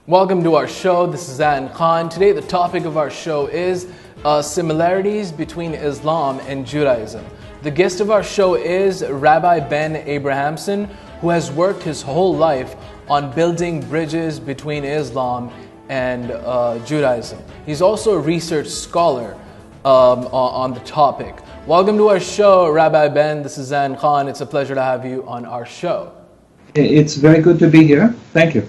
Welcome to our show. This is Zain Khan. Today the topic of our show is similarities between Islam and Judaism. The guest of our show is Rabbi Ben Abrahamson, who has worked his whole life on building bridges between Islam and Judaism. He's also a research scholar on the topic. Welcome to our show, Rabbi Ben. This is Zain Khan. It's a pleasure to have you on our show. It's very good to be here. Thank you.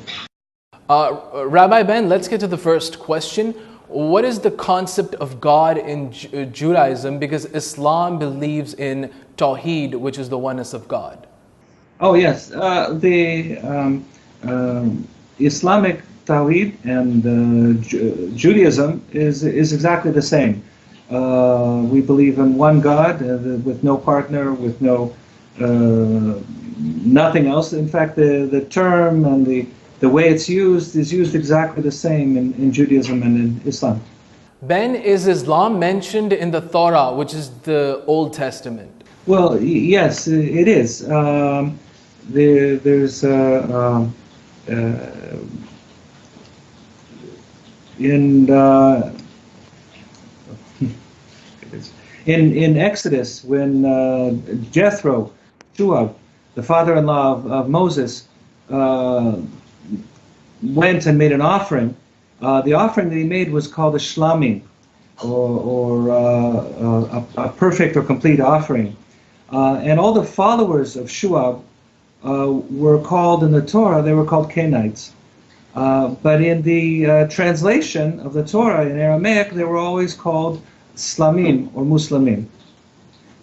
Rabbi Ben, let's get to the first question. What is the concept of God in Judaism? Because Islam believes in Tawheed, which is the oneness of God. Oh yes, the Islamic Tawheed and Judaism is exactly the same. We believe in one God with no partner, with no nothing else. In fact, the term and the way it's used is used exactly the same in Judaism and in Islam. Ben, is Islam mentioned in the Torah, which is the Old Testament? Well, yes, it is. There's in Exodus, when Jethro, Shuab, the father-in-law of Moses, went and made an offering. The offering that he made was called a shlamim, or a perfect or complete offering. And all the followers of Shuab were called in the Torah, they were called Canaanites. But in the translation of the Torah in Aramaic, they were always called Slamim or Muslimim.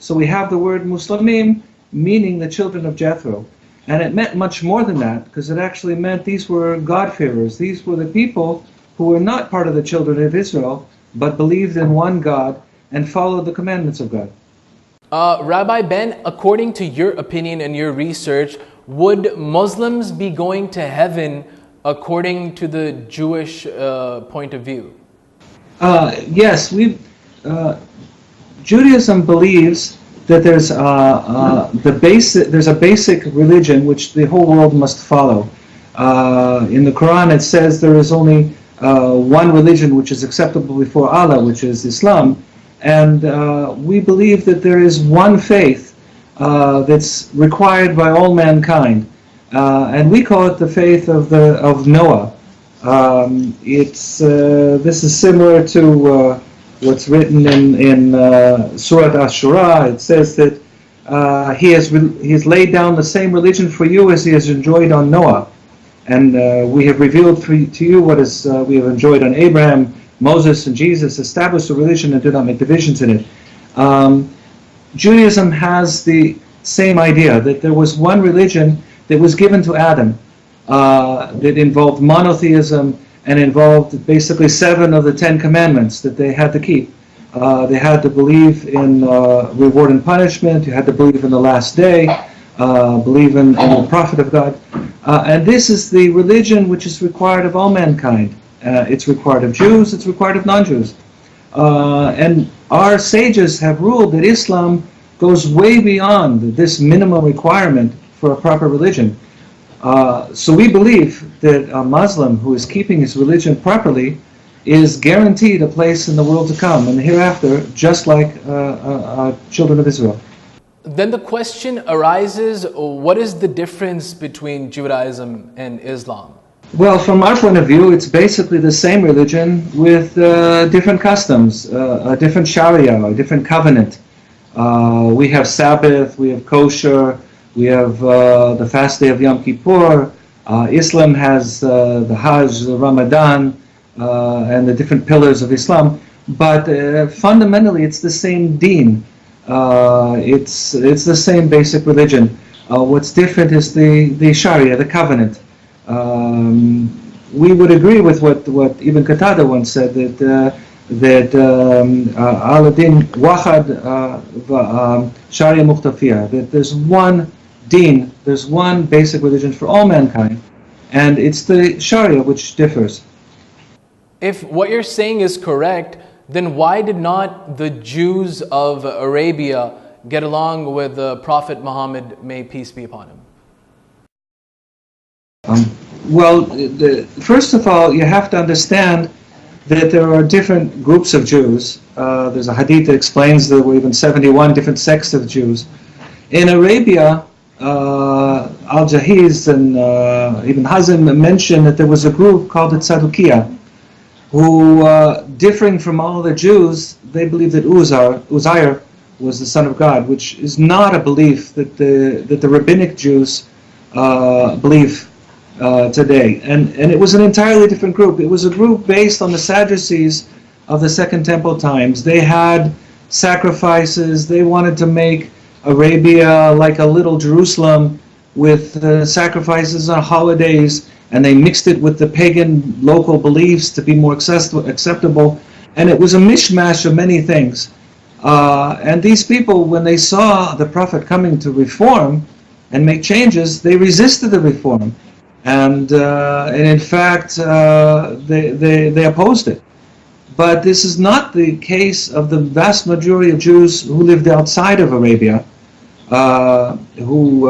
So we have the word Muslimim meaning the children of Jethro. And it meant much more than that, because it actually meant these were God-fearers. These were the people who were not part of the children of Israel, but believed in one God and followed the commandments of God. Rabbi Ben, according to your opinion and your research, would Muslims be going to heaven according to the Jewish point of view? Yes, Judaism believes that there's a basic religion which the whole world must follow. In the Quran it says there is only one religion which is acceptable before Allah, which is Islam, and we believe that there is one faith that's required by all mankind, and we call it the faith of Noah. This is similar to what's written in Surat Ashura. It says that he has laid down the same religion for you as he has enjoyed on Noah, and we have revealed to you what we have enjoyed on Abraham, Moses, and Jesus. Established a religion and did not make divisions in it. Judaism has the same idea that there was one religion that was given to Adam that involved monotheism and involved basically 7 of the 10 commandments that they had to keep. They had to believe in reward and punishment, you had to believe in the last day, believe in the prophet of God. And this is the religion which is required of all mankind. It's required of Jews, it's required of non-Jews. And our sages have ruled that Islam goes way beyond this minimum requirement for a proper religion. So we believe that a Muslim who is keeping his religion properly is guaranteed a place in the world to come and hereafter, just like children of Israel. Then the question arises, what is the difference between Judaism and Islam? Well, from our point of view, it's basically the same religion with different customs, a different Sharia, a different covenant. We have Sabbath, we have kosher, we have the fast day of Yom Kippur. Islam has the Hajj, the Ramadan, and the different pillars of Islam. But fundamentally, it's the same deen. It's the same basic religion. What's different is the Sharia, the covenant. We would agree with what Ibn Qatada once said, that Al-Din Wahad Sharia Muqtafiyah, that there's one deen, there's one basic religion for all mankind, and it's the Sharia which differs. If what you're saying is correct, then why did not the Jews of Arabia get along with the Prophet Muhammad, may peace be upon him? Well, first of all, you have to understand that there are different groups of Jews. There's a hadith that explains there were even 71 different sects of Jews. In Arabia, Al-Jahiz and Ibn Hazm mentioned that there was a group called the Tzadukiyah, who, differing from all the Jews, they believed that Uzair was the son of God, which is not a belief that the rabbinic Jews believe today. And it was an entirely different group. It was a group based on the Sadducees of the Second Temple times. They had sacrifices. They wanted to make Arabia like a little Jerusalem with sacrifices on holidays, and they mixed it with the pagan local beliefs to be more acceptable. And it was a mishmash of many things. And these people, when they saw the Prophet coming to reform and make changes, they resisted the reform. And in fact, they opposed it. But this is not the case of the vast majority of Jews who lived outside of Arabia, who,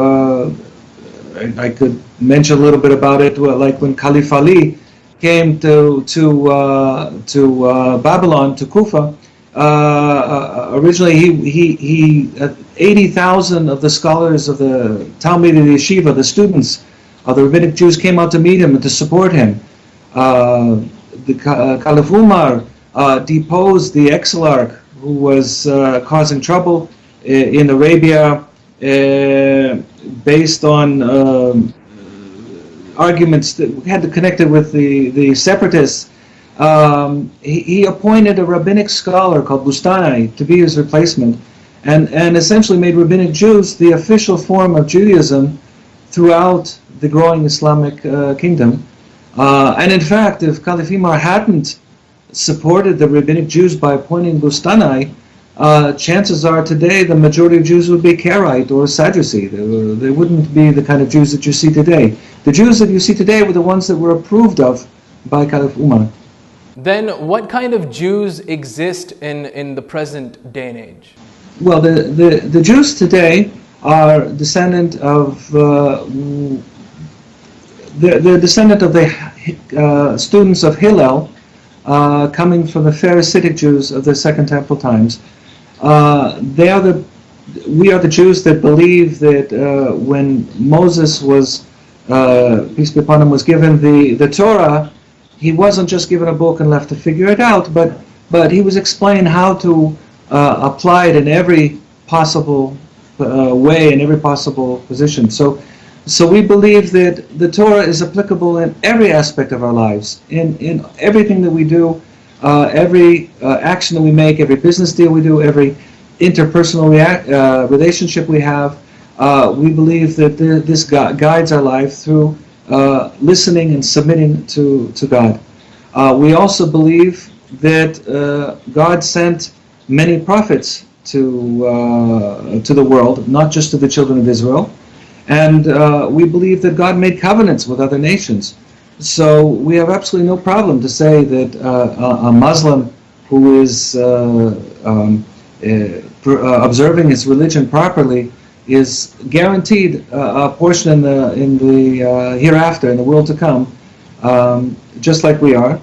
I could mention a little bit about it, like when Caliph Ali came to Babylon, to Kufa. Originally, 80,000 of the scholars of the Talmud and the Yeshiva, the students of the rabbinic Jews, came out to meet him and to support him. The Caliph Umar deposed the exilarch who was causing trouble in Arabia based on arguments that had to connect it with the separatists. He appointed a rabbinic scholar called Bustani to be his replacement, and essentially made rabbinic Jews the official form of Judaism throughout the growing Islamic kingdom. And in fact, if Caliph Umar hadn't supported the rabbinic Jews by appointing Bustani, chances are today the majority of Jews would be Karaite or Sadducee. They wouldn't be the kind of Jews that you see today. The Jews that you see today were the ones that were approved of by Caliph Umar. Then what kind of Jews exist in the present day and age? Well, the Jews today are descendant of they're descendant of the students of Hillel, coming from the Pharisaic Jews of the Second Temple times. We are the Jews that believe that when Moses was, peace be upon him, was given the Torah, he wasn't just given a book and left to figure it out, but he was explained how to apply it in every possible way, in every possible position. So we believe that the Torah is applicable in every aspect of our lives, in everything that we do, every action that we make, every business deal we do, every interpersonal relationship we have. We believe that this guides our life through listening and submitting to God. We also believe that God sent many prophets to the world, not just to the children of Israel. And we believe that God made covenants with other nations. So we have absolutely no problem to say that a Muslim who is observing his religion properly is guaranteed a portion in the hereafter, in the world to come, just like we are.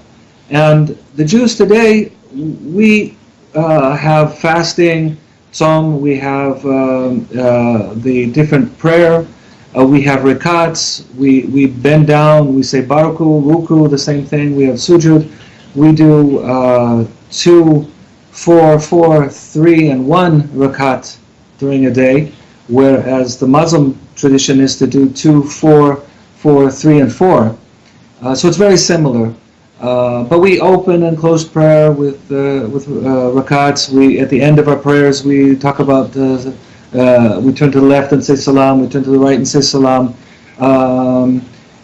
And the Jews today, we have fasting, tzom, we have the different prayer, we have rakats, we bend down, we say baruchu, ruku, the same thing, we have sujud, we do 2, 4, 4, 3, and 1 rakat during a day, whereas the Muslim tradition is to do 2, 4, 4, 3, and 4. So it's very similar. But we open and close prayer with rakats. At the end of our prayers, we talk about we turn to the left and say salam. We turn to the right and say salam.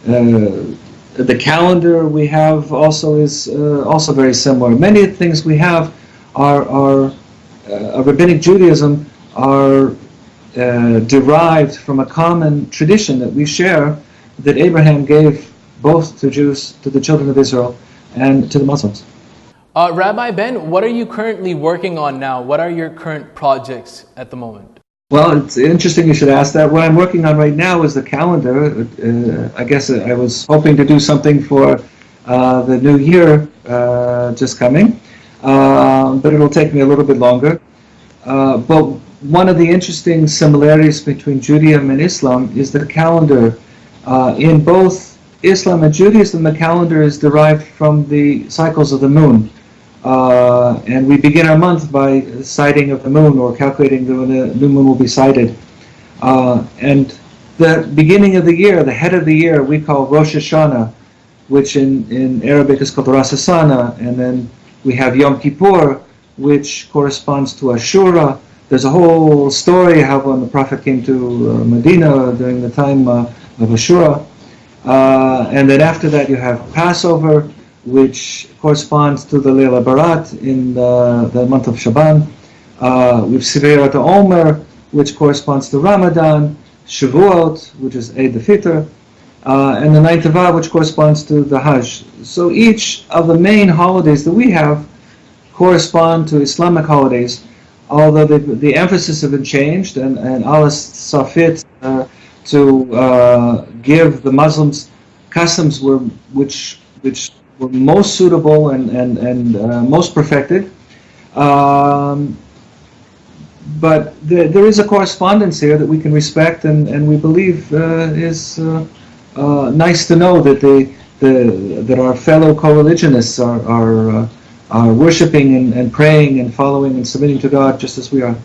The calendar we have also is also very similar. Many of the things we have are rabbinic Judaism are derived from a common tradition that we share, that Abraham gave both to Jews, to the children of Israel, and to the Muslims. Rabbi Ben, what are you currently working on now? What are your current projects at the moment? Well, it's interesting you should ask that. What I'm working on right now is the calendar. I guess I was hoping to do something for the new year just coming, but it'll take me a little bit longer. But one of the interesting similarities between Judaism and Islam is the calendar. In both Islam and Judaism, the calendar is derived from the cycles of the moon. And we begin our month by sighting of the moon, or calculating when the new moon will be sighted. And the beginning of the year, the head of the year, we call Rosh Hashanah, which in Arabic is called Ras Hashanah. And then we have Yom Kippur, which corresponds to Ashura. There's a whole story how when the Prophet came to Medina during the time of Ashura. And then after that you have Passover, which corresponds to the Leila Barat in the month of Shaban. We've Sefirat Omer, which corresponds to Ramadan, Shavuot, which is Eid al-Fitr, and the ninth of Av, which corresponds to the Hajj. So each of the main holidays that we have correspond to Islamic holidays, although the emphasis has been changed, and Allah saw fit to give the Muslims customs which were most suitable and most perfected. But there is a correspondence here that we can respect, and we believe is nice to know that our fellow co-religionists are worshiping and praying and following and submitting to God just as we are.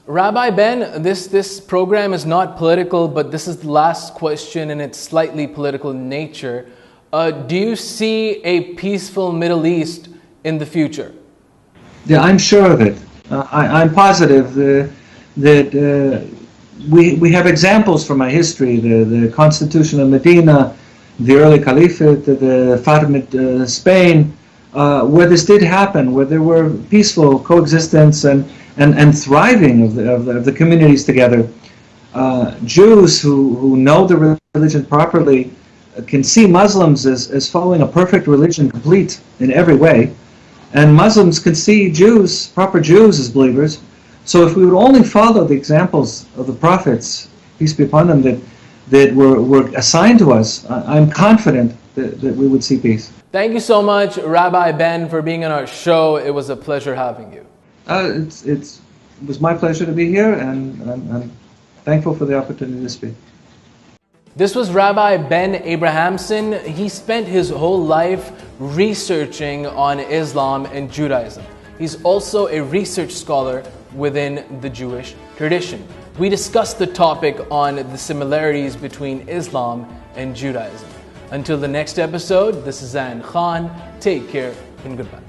Rabbi Ben, this program is not political, but this is the last question and it's slightly political in nature. Do you see a peaceful Middle East in the future? Yeah, I'm sure of it. I'm positive that we have examples from our history, the Constitution of Medina, the early Caliphate, the Fatimid Spain, where this did happen, where there were peaceful coexistence and thriving of the communities together. Jews who know the religion properly can see Muslims as following a perfect religion, complete in every way, and Muslims can see Jews, proper Jews, as believers. So if we would only follow the examples of the prophets, peace be upon them, that were assigned to us, I'm confident that we would see peace. Thank you so much, Rabbi Ben, for being on our show. It was a pleasure having you. It was my pleasure to be here, and I'm thankful for the opportunity to speak. This was Rabbi Ben Abrahamson. He spent his whole life researching on Islam and Judaism. He's also a research scholar within the Jewish tradition. We discussed the topic on the similarities between Islam and Judaism. Until the next episode, this is Zain Khan. Take care and goodbye.